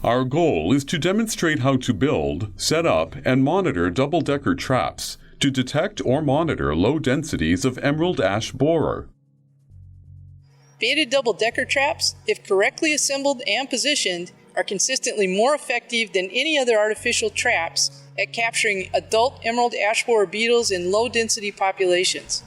Our goal is to demonstrate how to build, set up, and monitor double-decker traps to detect or monitor low densities of emerald ash borer. Baited double-decker traps, if correctly assembled and positioned, are consistently more effective than any other artificial traps at capturing adult emerald ash borer beetles in low-density populations.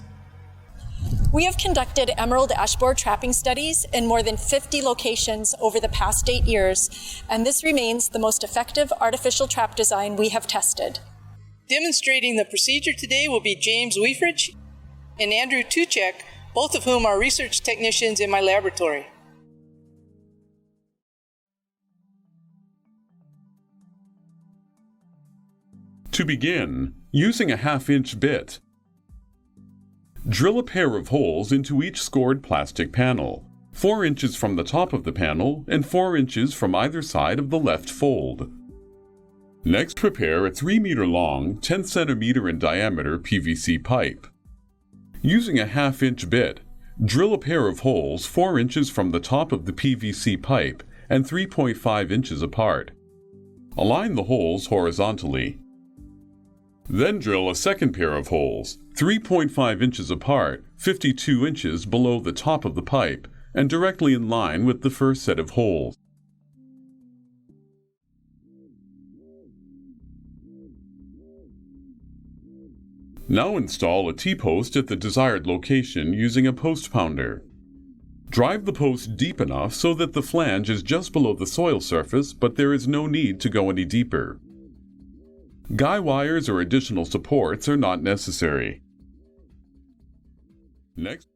We have conducted emerald ash borer trapping studies in more than 50 locations over the past 8 years, and this remains the most effective artificial trap design we have tested. Demonstrating the procedure today will be James Weifridge and Andrew Tuchek, both of whom are research technicians in my laboratory. To begin, using a 1/2-inch bit, drill a pair of holes into each scored plastic panel, 4 inches from the top of the panel and 4 inches from either side of the left fold. Next, prepare a 3-meter-long, 10-centimeter in diameter PVC pipe. Using a 1/2-inch bit, drill a pair of holes 4 inches from the top of the PVC pipe and 3.5 inches apart. Align the holes horizontally. Then drill a second pair of holes, 3.5 inches apart, 52 inches below the top of the pipe, and directly in line with the first set of holes. Now install a T-post at the desired location using a post pounder. Drive the post deep enough so that the flange is just below the soil surface, but there is no need to go any deeper. Guy wires or additional supports are not necessary. Next,